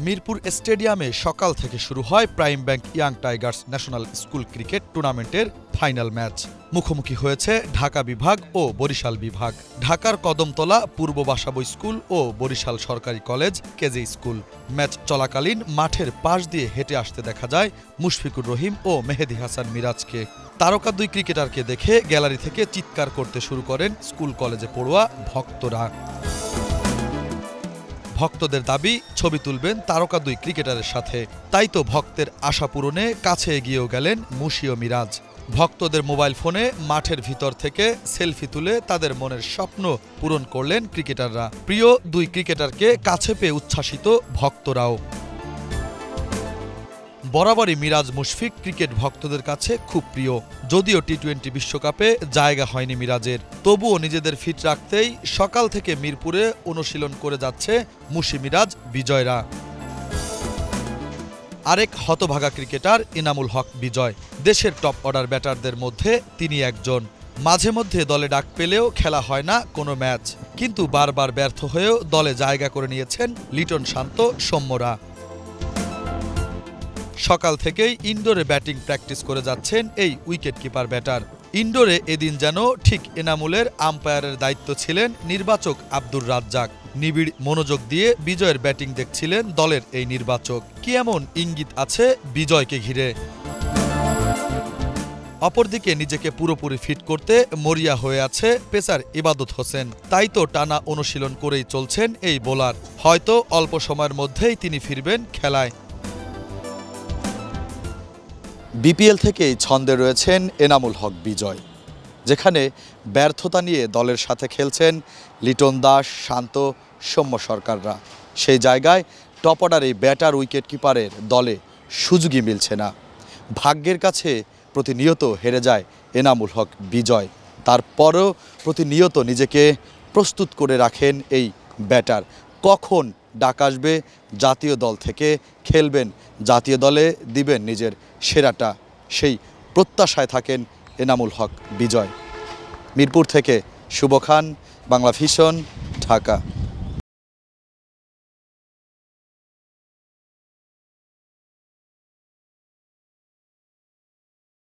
মিরপুর স্টেডিয়ামে সকাল থেকে শুরু হয় prime bank young Tigers national school cricket টুর্নামেন্টের ফাইনাল ম্যাচ। মুখোমুখি হয়েছে ঢাকা বিভাগ ও বরিশাল বিভাগ। ঢাকার কদমতলা পূর্ব বাসাবো স্কুল ও বরিশাল সরকারি কলেজ কেজে স্কুল। ম্যাচ চলাকালীন মাঠের পাশ দিয়ে হেঁটে আসতে দেখা যায় মুশফিকুর রহিম ও মেহেদী হাসান মিরাজকে। তারকা দুই ক্রিকেটারকে দেখে গ্যালারি থেকে চিৎকার করতে শুরু করেন স্কুল কলেজে পড়ুয়া ভক্তরা। ভক্তদের দাবি ছবি তুলবেন তারকা দুই ক্রিকেটারের সাথে। তাই তো ভক্তের আশা পূরণে কাছে এগিয়েও গেলেন মুশি ও মিরাজ। ভক্তদের মোবাইল ফোনে মাঠের ভিতর থেকে সেলফি তুলে তাদের মনের স্বপ্ন পূরণ করলেন ক্রিকেটাররা। প্রিয় দুই ক্রিকেটারকে কাছে পেয়ে উচ্ছ্বাসিত ভক্তরাও। বরাবরই মিরাজ মুশফিক ক্রিকেট ভক্তদের কাছে খুব প্রিয়। যদিও টি-20 বিশ্বকাপে জায়গা হয়নি মিরাজের, তবুও নিজেদের ফিট রাখতেই সকাল থেকে মিরপুরে অনুশীলন করে যাচ্ছে মুশি মিরাজ বিজয়রা। আরেক হতভাগা ক্রিকেটার এনামুল হক বিজয়। দেশের টপ অর্ডার ব্যাটারদের মধ্যে তিনি একজন। মাঝে মধ্যে দলে ডাক পেলেও খেলা হয় না কোনো ম্যাচ, কিন্তু বারবার ব্যর্থ হয়েও দলে জায়গা করে নিয়েছেন লিটন শান্ত সৌম্যরা। সকাল থেকেই ইনডোরে ব্যাটিং প্র্যাকটিস করে যাচ্ছেন এই উইকেট কিপার ব্যাটার। ইনডোরে এদিন যেন ঠিক এনামুলের আম্পায়ারের দায়িত্ব ছিলেন নির্বাচক আব্দুর রাজ্জাক। নিবিড় মনোযোগ দিয়ে বিজয়ের ব্যাটিং দেখছিলেন দলের এই নির্বাচক। কি এমন ইঙ্গিত আছে বিজয়কে ঘিরে? অপরদিকে নিজেকে পুরোপুরি ফিট করতে মরিয়া হয়ে আছে পেসার ইবাদত হোসেন। তাই তো টানা অনুশীলন করেই চলছেন এই বোলার। হয়তো অল্প সময়ের মধ্যেই তিনি ফিরবেন খেলায়। বিপিএল থেকেই ছন্দে রয়েছেন এনামুল হক বিজয়, যেখানে ব্যর্থতা নিয়ে দলের সাথে খেলছেন লিটন দাস, শান্ত, সৌম্য সরকাররা। সেই জায়গায় টপ অর্ডার এই ব্যাটার উইকেট কিপারের দলে সুযোগই মিলছে না। ভাগ্যের কাছে প্রতিনিয়ত হেরে যায় এনামুল হক বিজয়। তারপরও প্রতিনিয়ত নিজেকে প্রস্তুত করে রাখেন এই ব্যাটার। কখন ডাক আসবে জাতীয় দল থেকে, খেলবেন জাতীয় দলে, দিবেন নিজের সেরাটা, সেই প্রত্যাশায় থাকেন এনামুল হক বিজয়। মিরপুর থেকে শুভ খান, বাংলা ভিশন, ঢাকা।